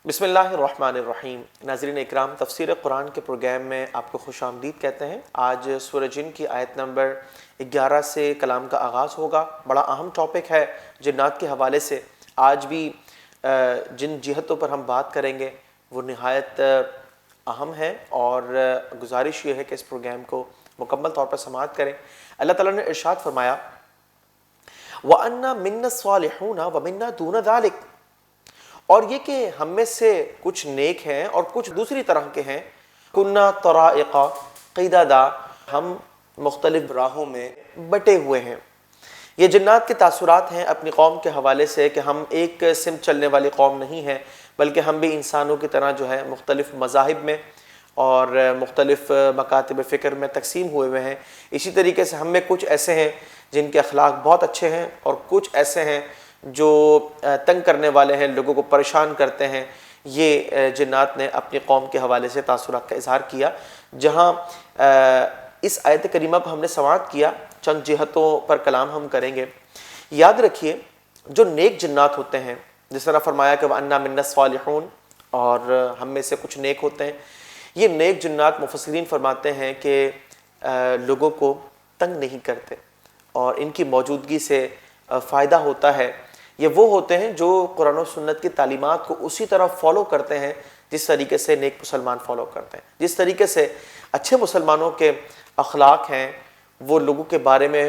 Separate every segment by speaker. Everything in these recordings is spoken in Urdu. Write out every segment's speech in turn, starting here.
Speaker 1: بسم اللہ الرحمن الرحیم۔ ناظرین اکرام، تفسیر قرآن کے پروگرام میں آپ کو خوش آمدید کہتے ہیں۔ آج سورہ جن کی آیت نمبر 11 سے کلام کا آغاز ہوگا۔ بڑا اہم ٹاپک ہے جنات کے حوالے سے۔ آج بھی جن جہتوں پر ہم بات کریں گے وہ نہایت اہم ہے، اور گزارش یہ ہے کہ اس پروگرام کو مکمل طور پر سماعت کریں۔ اللہ تعالیٰ نے ارشاد فرمایا وَأَنَّا مِنَّا الصَّالِحُونَ وَمِنَّا دُونَ ذَلِكَ، اور یہ کہ ہم میں سے کچھ نیک ہیں اور کچھ دوسری طرح کے ہیں۔ کُنَّا طَرَائِقَ قِدَدًا، ہم مختلف راہوں میں بٹے ہوئے ہیں۔ یہ جنات کے تاثرات ہیں اپنی قوم کے حوالے سے کہ ہم ایک سمت چلنے والی قوم نہیں ہیں، بلکہ ہم بھی انسانوں کی طرح جو ہے مختلف مذاہب میں اور مختلف مکاتب فکر میں تقسیم ہوئے ہیں۔ اسی طریقے سے ہم میں کچھ ایسے ہیں جن کے اخلاق بہت اچھے ہیں، اور کچھ ایسے ہیں جو تنگ کرنے والے ہیں، لوگوں کو پریشان کرتے ہیں۔ یہ جنات نے اپنی قوم کے حوالے سے تاثرات کا اظہار کیا۔ جہاں اس آیت کریمہ کو ہم نے سماعت کیا، چند جہتوں پر کلام ہم کریں گے۔ یاد رکھیے، جو نیک جنات ہوتے ہیں، جس طرح فرمایا کہ وَأَنَّا مِنَّا الصَّالِحُونَ، اور ہم میں سے کچھ نیک ہوتے ہیں، یہ نیک جنات مفسرین فرماتے ہیں کہ لوگوں کو تنگ نہیں کرتے اور ان کی موجودگی سے فائدہ ہوتا ہے۔ یہ وہ ہوتے ہیں جو قرآن و سنت کی تعلیمات کو اسی طرح فالو کرتے ہیں جس طریقے سے نیک مسلمان فالو کرتے ہیں۔ جس طریقے سے اچھے مسلمانوں کے اخلاق ہیں، وہ لوگوں کے بارے میں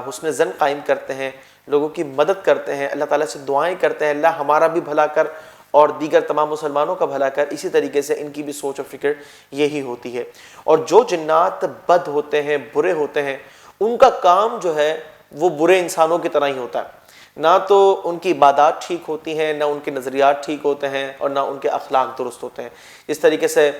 Speaker 1: حسن ظن قائم کرتے ہیں، لوگوں کی مدد کرتے ہیں، اللہ تعالیٰ سے دعائیں کرتے ہیں اللہ ہمارا بھی بھلا کر اور دیگر تمام مسلمانوں کا بھلا کر۔ اسی طریقے سے ان کی بھی سوچ اور فکر یہی ہوتی ہے۔ اور جو جنات بد ہوتے ہیں، برے ہوتے ہیں، ان کا کام جو ہے وہ برے انسانوں کی طرح ہی ہوتا ہے۔ نہ تو ان کی عبادات ٹھیک ہوتی ہیں، نہ ان کے نظریات ٹھیک ہوتے ہیں، اور نہ ان کے اخلاق درست ہوتے ہیں۔ اس طریقے سے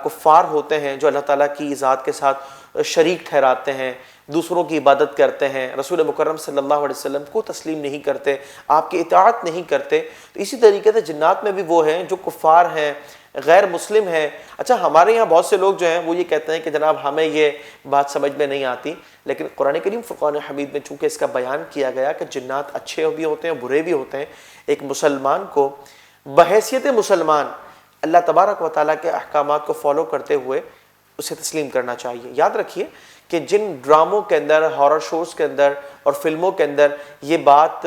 Speaker 1: کفار ہوتے ہیں جو اللہ تعالیٰ کی ذات کے ساتھ شریک ٹھہراتے ہیں، دوسروں کی عبادت کرتے ہیں، رسول مکرم صلی اللہ علیہ وسلم کو تسلیم نہیں کرتے، آپ کی اطاعت نہیں کرتے۔ تو اسی طریقے سے جنات میں بھی وہ ہیں جو کفار ہیں، غیر مسلم ہیں۔ اچھا، ہمارے یہاں بہت سے لوگ جو ہیں وہ یہ کہتے ہیں کہ جناب ہمیں یہ بات سمجھ میں نہیں آتی، لیکن قرآن کریم فرقان حمید میں چونکہ اس کا بیان کیا گیا کہ جنات اچھے بھی ہوتے ہیں، برے بھی ہوتے ہیں، ایک مسلمان کو بحیثیت مسلمان اللہ تبارک و تعالیٰ کے احکامات کو فالو کرتے ہوئے اسے تسلیم کرنا چاہیے۔ یاد رکھیے کہ جن ڈراموں کے اندر، ہارر شوز کے اندر اور فلموں کے اندر یہ بات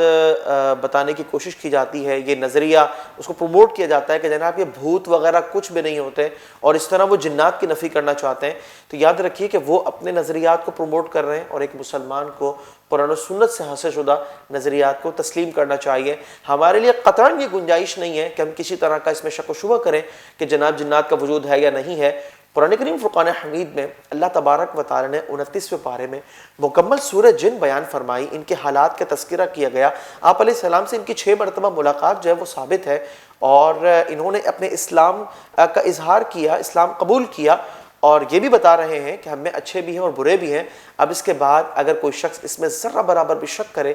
Speaker 1: بتانے کی کوشش کی جاتی ہے، یہ نظریہ اس کو پروموٹ کیا جاتا ہے کہ جناب یہ بھوت وغیرہ کچھ بھی نہیں ہوتے، اور اس طرح وہ جنات کی نفی کرنا چاہتے ہیں، تو یاد رکھیے کہ وہ اپنے نظریات کو پروموٹ کر رہے ہیں، اور ایک مسلمان کو قرآن و سنت سے حاصل شدہ نظریات کو تسلیم کرنا چاہیے۔ ہمارے لیے قطعاً یہ گنجائش نہیں ہے کہ ہم کسی طرح کا اس میں شک و شبہ کریں کہ جناب جنات کا وجود ہے یا نہیں ہے۔ قرآن کریم فرقان حمید میں اللہ تبارک و تعالی نے 29ویں پارے میں مکمل سورہ جن بیان فرمائی، ان کے حالات کا تذکرہ کیا گیا۔ آپ علیہ السلام سے ان کی 6 مرتبہ ملاقات جو ہے وہ ثابت ہے، اور انہوں نے اپنے اسلام کا اظہار کیا، اسلام قبول کیا، اور یہ بھی بتا رہے ہیں کہ ہم میں اچھے بھی ہیں اور برے بھی ہیں۔ اب اس کے بعد اگر کوئی شخص اس میں ذرہ برابر بھی شک کرے،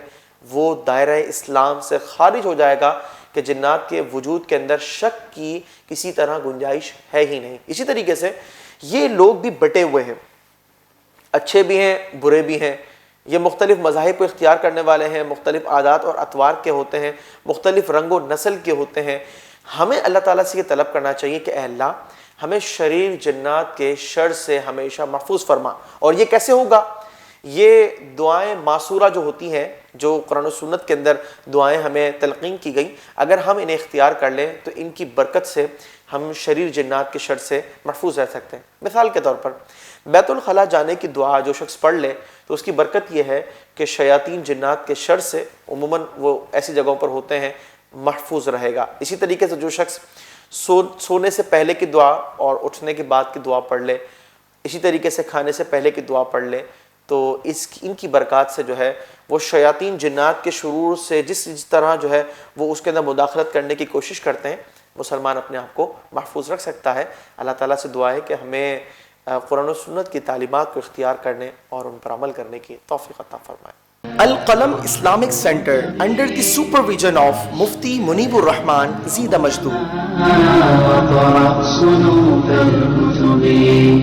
Speaker 1: وہ دائرہ اسلام سے خارج ہو جائے گا کہ جنات کے وجود کے اندر شک کی کسی طرح گنجائش ہے ہی نہیں۔ اسی طریقے سے یہ لوگ بھی بٹے ہوئے ہیں، اچھے بھی ہیں، برے بھی ہیں۔ یہ مختلف مذاہب کو اختیار کرنے والے ہیں، مختلف عادات اور اطوار کے ہوتے ہیں، مختلف رنگ و نسل کے ہوتے ہیں۔ ہمیں اللہ تعالیٰ سے یہ طلب کرنا چاہیے کہ اے اللہ ہمیں شریر جنات کے شر سے ہمیشہ محفوظ فرما۔ اور یہ کیسے ہوگا؟ یہ دعائیں معصورہ جو ہوتی ہیں، جو قرآن و سنت کے اندر دعائیں ہمیں تلقین کی گئیں، اگر ہم انہیں اختیار کر لیں تو ان کی برکت سے ہم شریر جنات کے شر سے محفوظ رہ سکتے ہیں۔ مثال کے طور پر بیت الخلاء جانے کی دعا جو شخص پڑھ لے تو اس کی برکت یہ ہے کہ شیاطین جنات کے شر سے عموماً وہ ایسی جگہوں پر ہوتے ہیں محفوظ رہے گا۔ اسی طریقے سے جو شخص سونے سے پہلے کی دعا اور اٹھنے کے بعد کی دعا پڑھ لے، اسی طریقے سے کھانے سے پہلے کی دعا پڑھ لے، تو ان کی برکات سے جو ہے وہ شیاطین جنات کے شرور سے جس طرح جو ہے وہ اس کے اندر مداخلت کرنے کی کوشش کرتے ہیں، مسلمان اپنے آپ کو محفوظ رکھ سکتا ہے۔ اللہ تعالیٰ سے دعا ہے کہ ہمیں قرآن و سنت کی تعلیمات کو اختیار کرنے اور ان پر عمل کرنے کی توفیق عطا فرمائے۔ القلم Islamic Center under the supervision of Mufti Munibur Rahman Zida Majdu